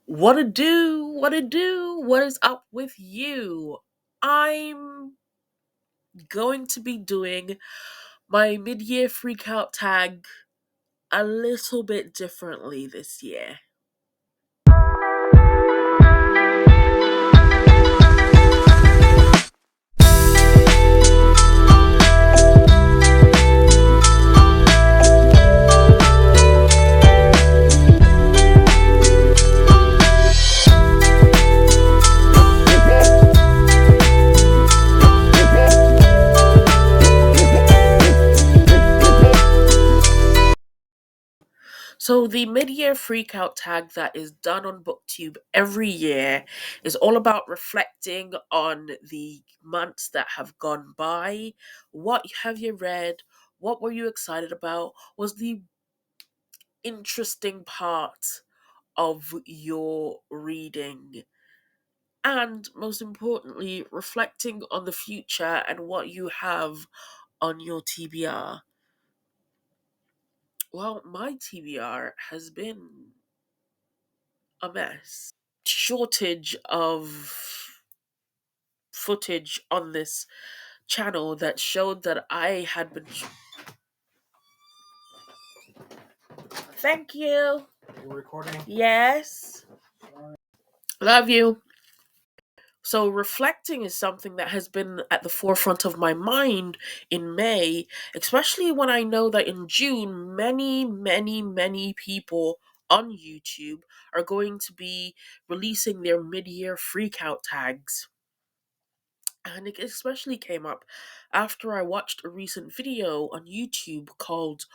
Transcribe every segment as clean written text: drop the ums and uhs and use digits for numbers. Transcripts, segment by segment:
What it do? What it do? What is up with you? I'm going to be doing my mid-year freakout tag a little bit differently this year. So the mid-year freakout tag that is done on booktube every year is all about reflecting on the months that have gone by. What have you read? What were you excited about? Was the interesting part of your reading? And most importantly, reflecting on the future and what you have on your TBR. Well, my TBR has been a mess. Shortage of footage on this channel that showed that I had been. Thank you. We're recording. Yes. Love you. So, reflecting is something that has been at the forefront of my mind in May, especially when I know that in June, many people on YouTube are going to be releasing their mid year freakout tags. And it especially came up after I watched a recent video on YouTube called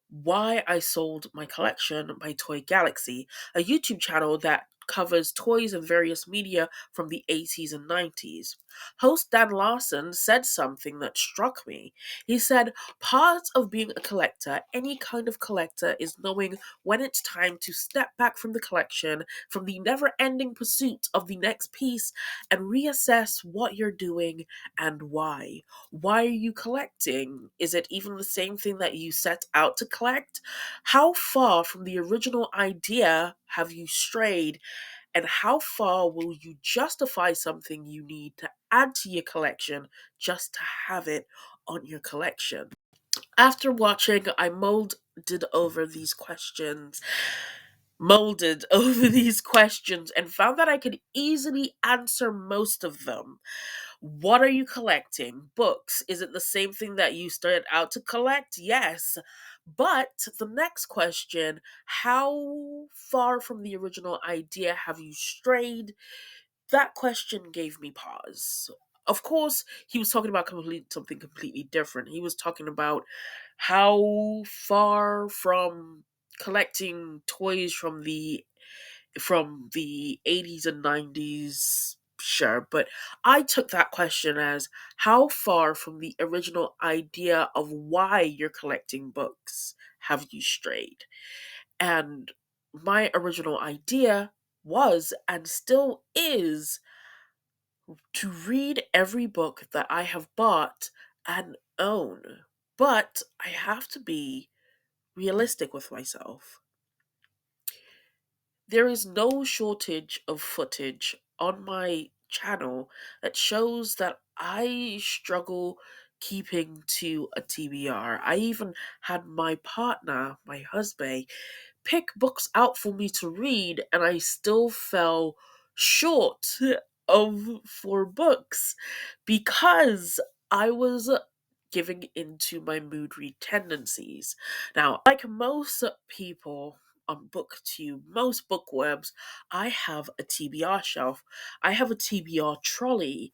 Why I Sold My Collection by Toy Galaxy, a YouTube channel that covers toys and various media from the 80s and 90s. Host Dan Larson said something that struck me. He said, part of being a collector, any kind of collector, is knowing when it's time to step back from the collection, from the never ending pursuit of the next piece, and reassess what you're doing and why. Why are you collecting? Is it even the same thing that you set out to collect? How far from the original idea have you strayed? And how far will you justify something you need to add to your collection just to have it on your collection? After watching, I molded over these questions and found that I could easily answer most of them. What are you collecting? Books. Is it the same thing that you started out to collect? Yes. But the next question, how far from the original idea have you strayed? That question gave me pause. Of course, he was talking about something completely different. He was talking about how far from collecting toys from the 80s and 90s, sure, but I took that question as how far from the original idea of why you're collecting books have you strayed? And my original idea was and still is to read every book that I have bought and own. But I have to be realistic with myself. There is no shortage of footage on my channel that shows that I struggle keeping to a TBR. I even had my partner, my husband, pick books out for me to read, and I still fell short of 4 books because I was giving into my mood read tendencies. Now, like most people on booktube, most bookworms, I have a TBR shelf. I have a TBR trolley.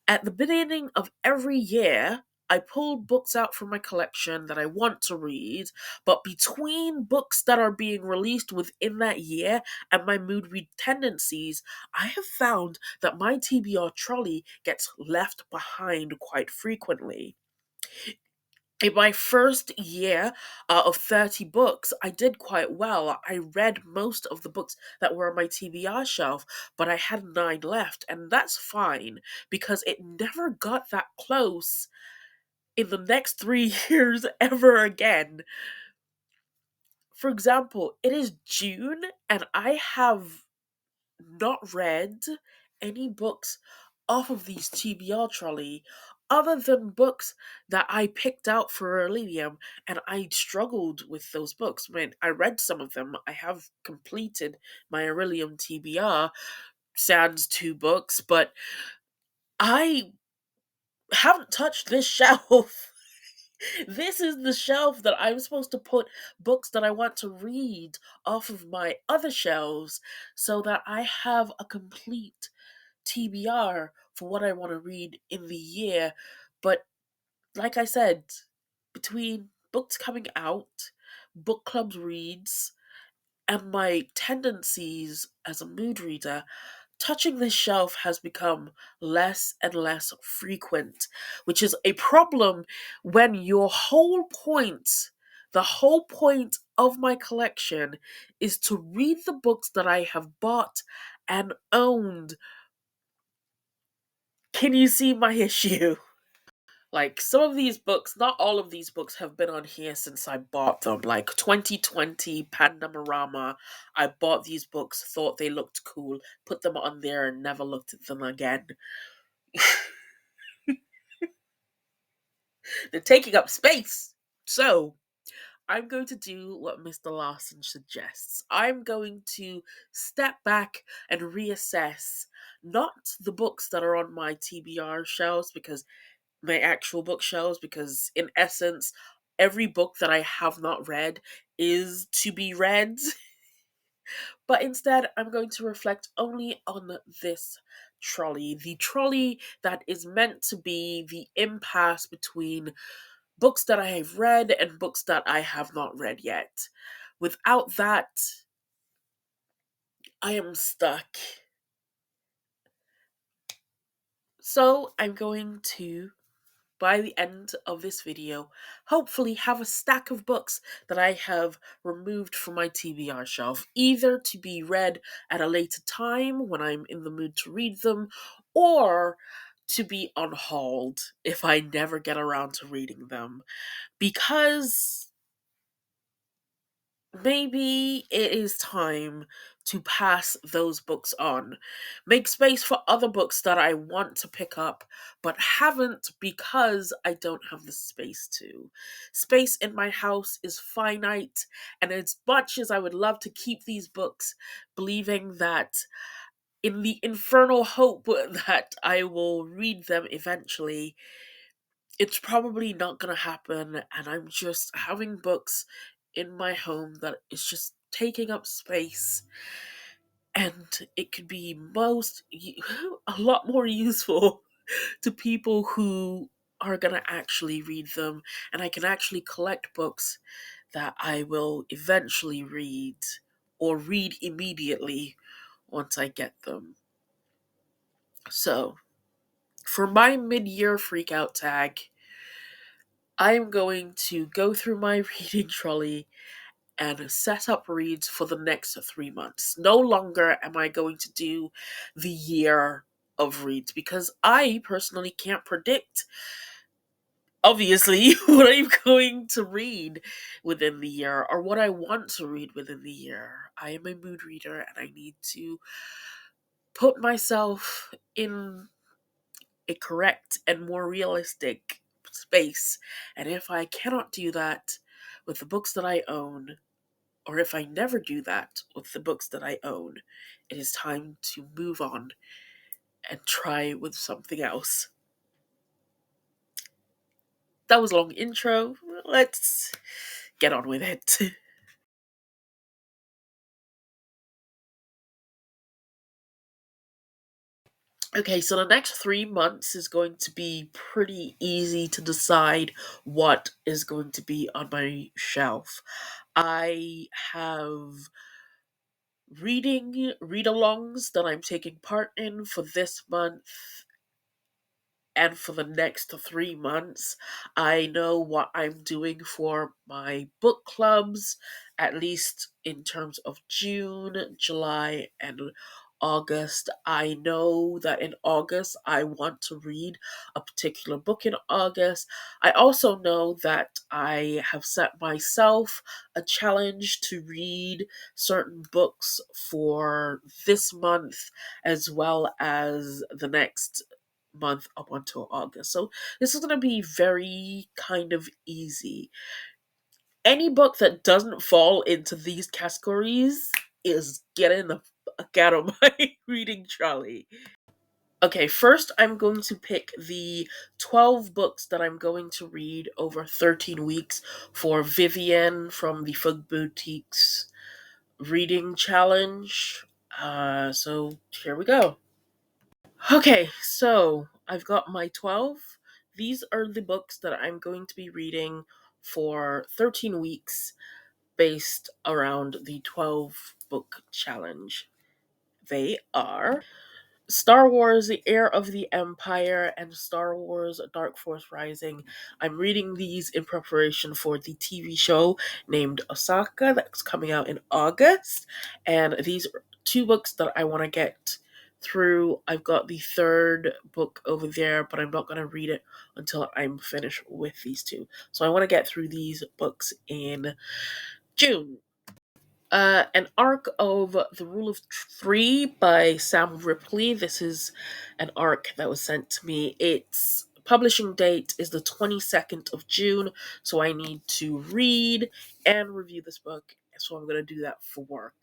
At the beginning of every year, I pull books out from my collection that I want to read, but between books that are being released within that year and my mood read tendencies, I have found that my TBR trolley gets left behind quite frequently. In my first year of 30 books, I did quite well. I read most of the books that were on my TBR shelf, but I had 9 left, and that's fine because it never got that close in the next 3 years ever again. For example, it is June, and I have not read any books off of these TBR trolley other than books that I picked out for Iridium, and I struggled with those books. I mean, I read some of them. I have completed my Iridium TBR, sans two books, but I haven't touched this shelf. This is the shelf that I'm supposed to put books that I want to read off of my other shelves so that I have a complete TBR for what I want to read in the year. But like I said, between books coming out, book clubs reads, and my tendencies as a mood reader, touching this shelf has become less and less frequent, which is a problem when the whole point of my collection is to read the books that I have bought and owned. Can you see my issue? Like, some of these books, not all of these books have been on here since I bought them. Like 2020 Pandamorama, I bought these books, thought they looked cool, put them on there, and never looked at them again. They're taking up space. So, I'm going to do what Mr. Larson suggests. I'm going to step back and reassess not the books that are on my TBR shelves, because my actual bookshelves, because in essence, every book that I have not read is to be read. But instead, I'm going to reflect only on this trolley, the trolley that is meant to be the impasse between books that I have read and books that I have not read yet. Without that, I am stuck. So I'm going to, by the end of this video, hopefully have a stack of books that I have removed from my TBR shelf, either to be read at a later time when I'm in the mood to read them, or to be on hold if I never get around to reading them. Because maybe it is time to pass those books on. Make space for other books that I want to pick up, but haven't because I don't have the space to. Space in my house is finite, and as much as I would love to keep these books, believing that in the infernal hope that I will read them eventually, it's probably not gonna happen, and I'm just having books in my home that is just taking up space, and it could be a lot more useful to people who are gonna actually read them, and I can actually collect books that I will eventually read, or read immediately once I get them. So, for my mid-year freakout tag, I'm going to go through my reading trolley and set up reads for the next 3 months. No longer am I going to do the year of reads, because I personally can't predict, obviously, what I'm going to read within the year or what I want to read within the year. I am a mood reader and I need to put myself in a correct and more realistic space. And if I cannot do that with the books that I own, or if I never do that with the books that I own, it is time to move on and try with something else. That was a long intro. Let's get on with it. Okay, so the next 3 months is going to be pretty easy to decide what is going to be on my shelf. I have read alongs that I'm taking part in for this month and for the next 3 months. I know what I'm doing for my book clubs, at least in terms of June, July, and August. I know that in August I want to read a particular book in August. I also know that I have set myself a challenge to read certain books for this month as well as the next month up until August. So this is going to be very kind of easy. Any book that doesn't fall into these categories is getting the fuck out of my reading trolley. Okay, first I'm going to pick the 12 books that I'm going to read over 13 weeks for Vivian from the Fug Boutiques reading challenge. So here we go. Okay, so I've got my 12. These are the books that I'm going to be reading for 13 weeks based around the 12 book challenge. They are Star Wars The Heir of the Empire and Star Wars Dark Force Rising. I'm reading these in preparation for the TV show named Osaka that's coming out in August. And these are two books that I want to get through. I've got the third book over there, but I'm not going to read it until I'm finished with these two. So I want to get through these books in June. An arc of The Rule of Three by Sam Ripley. This is an arc that was sent to me. Its publishing date is the 22nd of June, so I need to read and review this book. So I'm going to do that for work.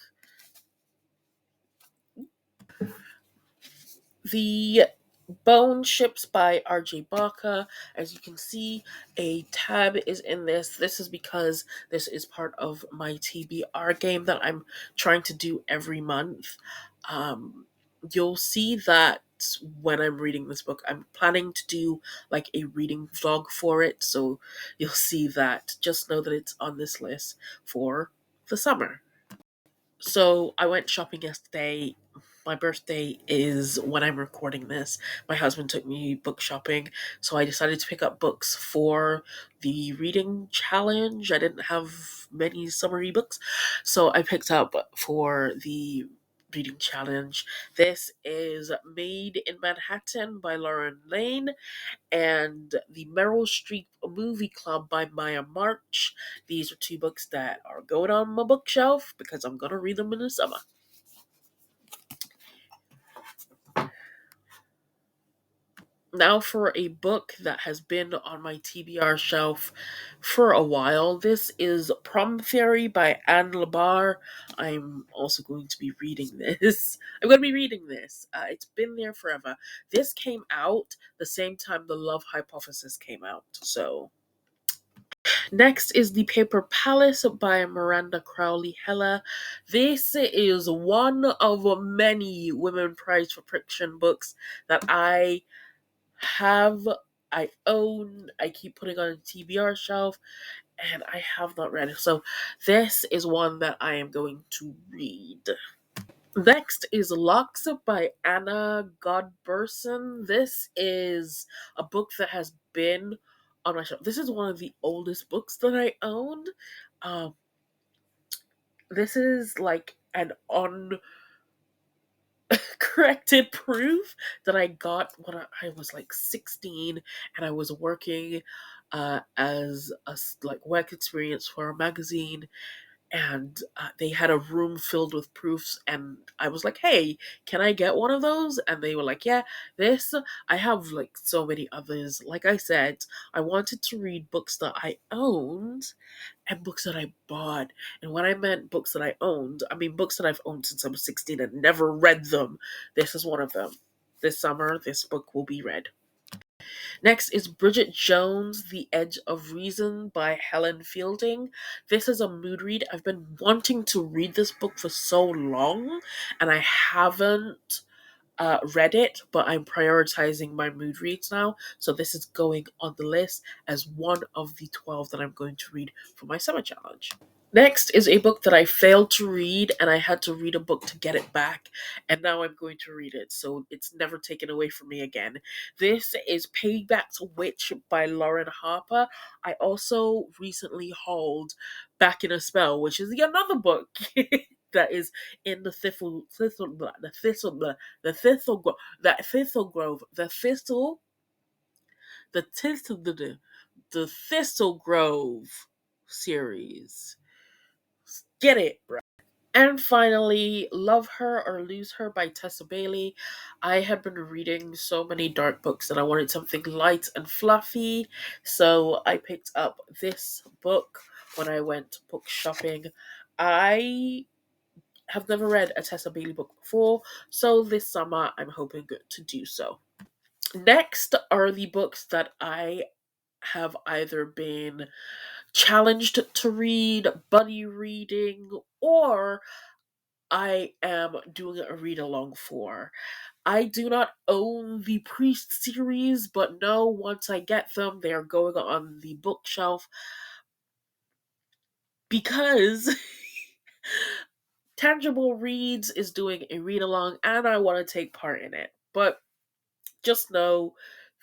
The Bone Ships by R.J. Barker. As you can see, a tab is in this. This is because this is part of my TBR game that I'm trying to do every month. You'll see that when I'm reading this book, I'm planning to do like a reading vlog for it. So you'll see that. Just know that it's on this list for the summer. So I went shopping yesterday. My birthday is when I'm recording this. My husband took me book shopping, so I decided to pick up books for the reading challenge. I didn't have many summer books, so I picked up for the reading challenge. This is Made in Manhattan by Lauren Lane and The Meryl Streep Movie Club by Maya March. These are two books that are going on my bookshelf because I'm going to read them in the summer. Now for a book that has been on my TBR shelf for a while. This is Prom Theory by Anne Labar. I'm also going to be reading this. I'm going to be reading this. It's been there forever. This came out the same time The Love Hypothesis came out, so next is The Paper Palace by Miranda Crowley Heller. This is one of many Women Prize for Fiction books that I have, I own, I keep putting on a TBR shelf, and I have not read it. So this is one that I am going to read. Next is Locks by Anna Godberson. This is a book that has been on my shelf. This is one of the oldest books that I owned. Um, this is like an uncorrected proof that I got when I was like 16 and I was working as a like work experience for a magazine, and they had a room filled with proofs, and I was like, hey, can I get one of those? And they were like, yeah. This I have like so many others. Like I said, I wanted to read books that I owned and books that I bought. And when I meant books that I owned, I mean books that I've owned since I was 16 and never read them. This is one of them. This summer this book will be read. Next is Bridget Jones, The Edge of Reason by Helen Fielding. This is a mood read. I've been wanting to read this book for so long, and I haven't read it, but I'm prioritizing my mood reads now. So this is going on the list as one of the 12 that I'm going to read for my summer challenge. Next is a book that I failed to read, and I had to read a book to get it back, and now I'm going to read it, so it's never taken away from me again. This is Payback's Witch by Lauren Harper. I also recently hauled Back in a Spell, which is another book that is in the the thistle grove, that thistle grove, the thistle, the Thistle Grove series. Get it, bro. And finally, Love Her or Lose Her by Tessa Bailey. I had been reading so many dark books that I wanted something light and fluffy, so I picked up this book when I went book shopping. I have never read a Tessa Bailey book before, so this summer I'm hoping to do so. Next are the books that I have either been challenged to read, buddy reading, or I am doing a read along for. I do not own the Priest series, but know once I get them, they are going on the bookshelf because Tangible Reads is doing a read along and I want to take part in it. But just know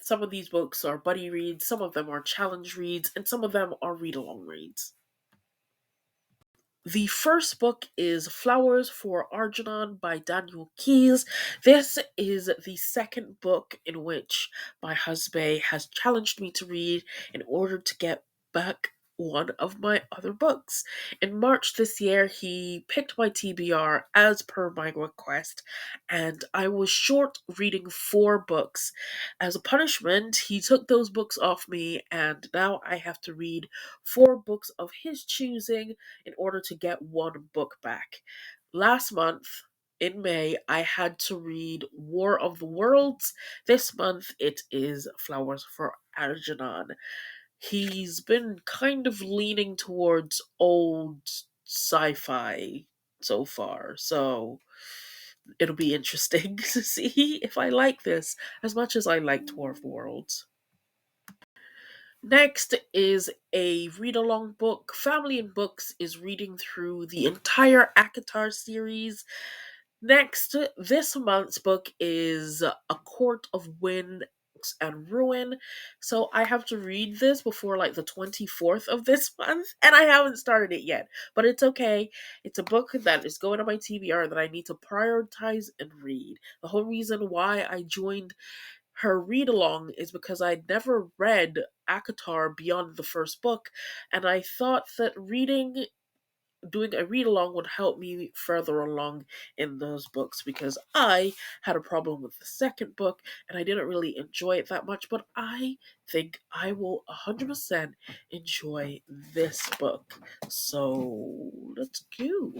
some of these books are buddy reads, some of them are challenge reads, and some of them are read along reads. The first book is Flowers for Algernon by Daniel Keyes. This is the second book in which my husband has challenged me to read in order to get back one of my other books. In March this year, he picked my TBR as per my request, and I was short reading 4 books. As a punishment, he took those books off me, and now I have to read 4 books of his choosing in order to get one book back. Last month, in May, I had to read War of the Worlds. This month, it is Flowers for Algernon. He's been kind of leaning towards old sci fi so far, so it'll be interesting to see if I like this as much as I liked War of the Worlds. Next is a read along book. Family in Books is reading through the entire Akatar series. Next, this month's book is A Court of Wind and Ruin. So I have to read this before like the 24th of this month, and I haven't started it yet. But it's okay. It's a book that is going on my TBR that I need to prioritize and read. The whole reason why I joined her read along is because I'd never read Akatar beyond the first book, and I thought that doing a read along would help me further along in those books because I had a problem with the second book and I didn't really enjoy it that much, but I think I will 100% enjoy this book. So let's go.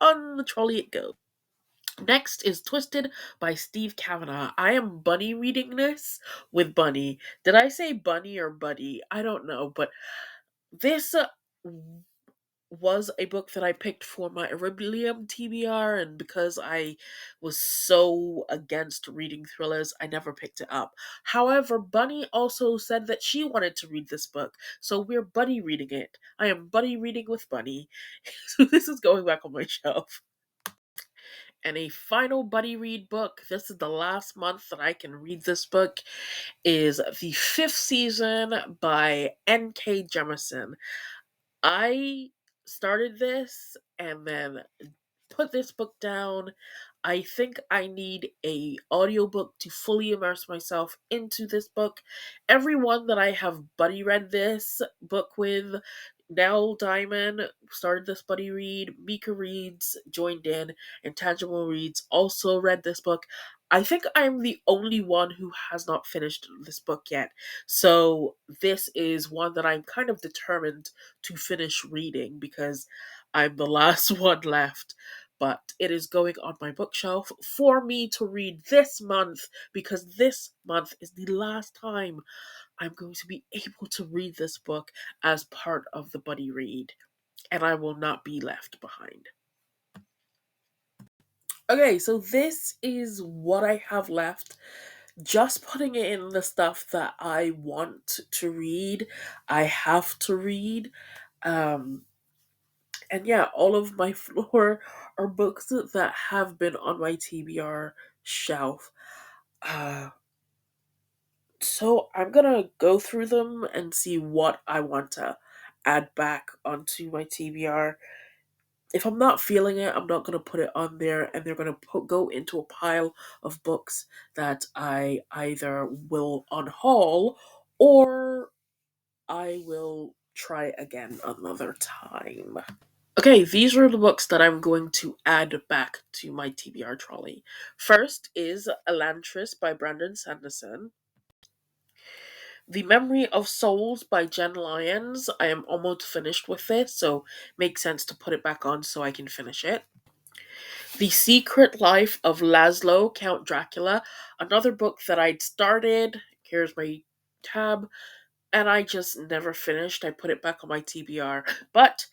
On the trolley it goes. Next is Twisted by Steve Kavanaugh. I am bunny reading this with Bunny. Did I say bunny or buddy? I don't know, but this was a book that I picked for my Iriblium TBR, and because I was so against reading thrillers, I never picked it up. However, Bunny also said that she wanted to read this book, so we're buddy reading it. I am buddy reading with Bunny. So this is going back on my shelf. And a final buddy read book, this is the last month that I can read this book, is The Fifth Season by N.K. Jemisin. I started this and then put this book down. I think I need a audiobook to fully immerse myself into this book. Everyone that I have buddy read this book with, Nell Diamond started this buddy read, Mika Reads joined in, and Tangible Reads also read this book. I think I'm the only one who has not finished this book yet. So this is one that I'm kind of determined to finish reading because I'm the last one left. But it is going on my bookshelf for me to read this month because this month is the last time I'm going to be able to read this book as part of the buddy read, and I will not be left behind. Okay, so this is what I have left. Just putting it in the stuff that I want to read, I have to read. Um, and yeah, all of my floor are books that have been on my TBR shelf. Uh, so I'm gonna go through them and see what I want to add back onto my TBR. If I'm not feeling it, I'm not going to put it on there, and they're going to go into a pile of books that I either will unhaul or I will try again another time. Okay, these are the books that I'm going to add back to my TBR trolley. First is Elantris by Brandon Sanderson. The Memory of Souls by Jen Lyons. I am almost finished with this, so makes sense to put it back on so I can finish it. The Secret Life of Laszlo, Count Dracula. Another book that I'd started. Here's my tab. And I just never finished. I put it back on my TBR. But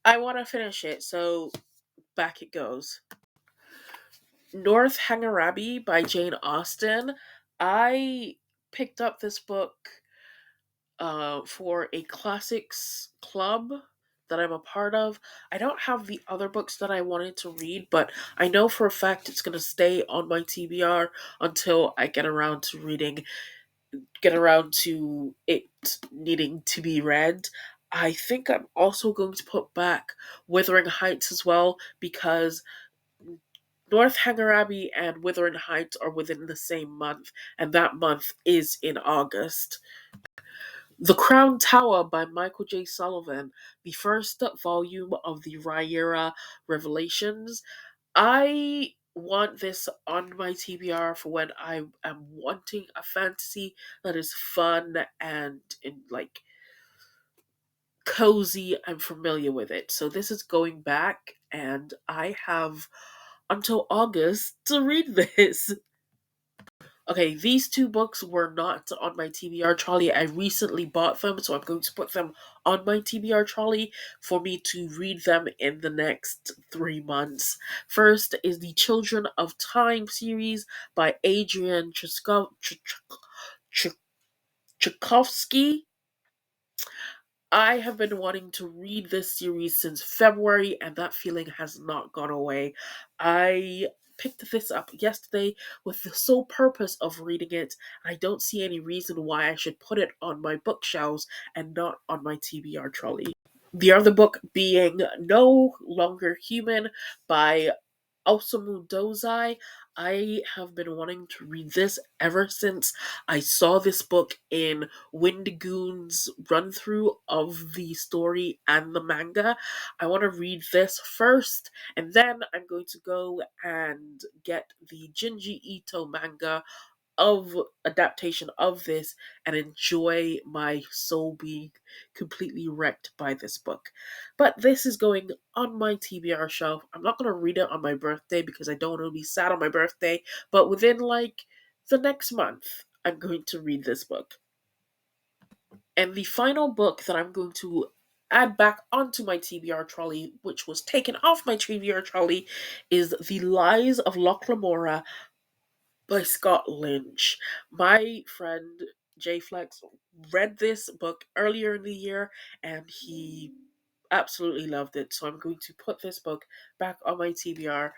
I want to finish it, so back it goes. North Hangarabi by Jane Austen. I picked up this book for a classics club that I'm a part of. I don't have the other books that I wanted to read, but I know for a fact it's going to stay on my TBR until I get around to it needing to be read. I think I'm also going to put back Wuthering Heights as well because North Hangarabi and Wuthering Heights are within the same month, and that month is in August. The Crown Tower by Michael J. Sullivan, the first volume of the Rhaenyra Revelations. I want this on my TBR for when I am wanting a fantasy that is fun and like cozy. I'm familiar with it. So this is going back, and I have until August to read this. Okay, these two books were not on my TBR trolley. I recently bought them, so I'm going to put them on my TBR trolley for me to read them in the next 3 months. First is the Children of Time series by Adrian Tchaikovsky. I have been wanting to read this series since February, and that feeling has not gone away. I picked this up yesterday with the sole purpose of reading it. I don't see any reason why I should put it on my bookshelves and not on my TBR trolley. The other book being No Longer Human by Osamu Dozai. I have been wanting to read this ever since I saw this book in Windigoon's run through of the story and the manga. I want to read this first, and then I'm going to go and get the Jinji Ito manga of adaptation of this and enjoy my soul being completely wrecked by this book. But this is going on my TBR shelf. I'm not going to read it on my birthday because I don't want to be sad on my birthday, but within like the next month, I'm going to read this book. And the final book that I'm going to add back onto my TBR trolley, which was taken off my TBR trolley, is The Lies of Loch Lamora by Scott Lynch. My friend Jay Flex read this book earlier in the year and he absolutely loved it. So I'm going to put this book back on my TBR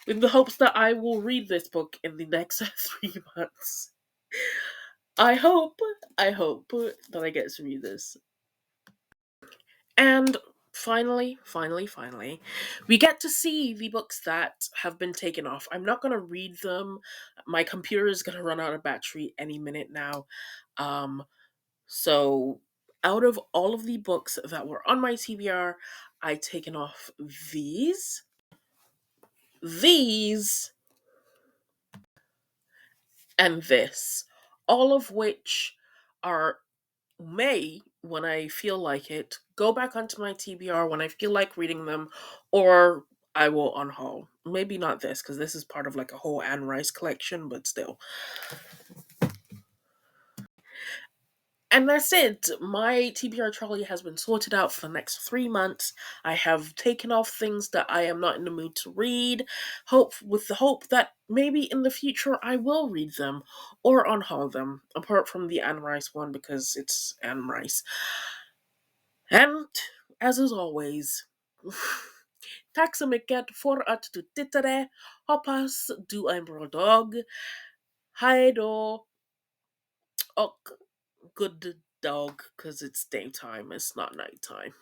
in the hopes that I will read this book in the next 3 months. I hope, I hope that I get to read this. And finally, we get to see the books that have been taken off. I'm not going to read them. My computer is going to run out of battery any minute now. So out of all of the books that were on my TBR, I taken off these, and this, all of which are may, when I feel like it, go back onto my TBR when I feel like reading them, or I will unhaul. Maybe not this, because this is part of like a whole Anne Rice collection, but still. And that's it. My TBR trolley has been sorted out for the next 3 months. I have taken off things that I am not in the mood to read, with the hope that maybe in the future I will read them or unhaul them, apart from the Anne Rice one because it's Anne Rice. And as is always, tack så mycket för att du tittade. Hoppas du är en bra dag. Hej då. Och good dog, because it's daytime, it's not nighttime.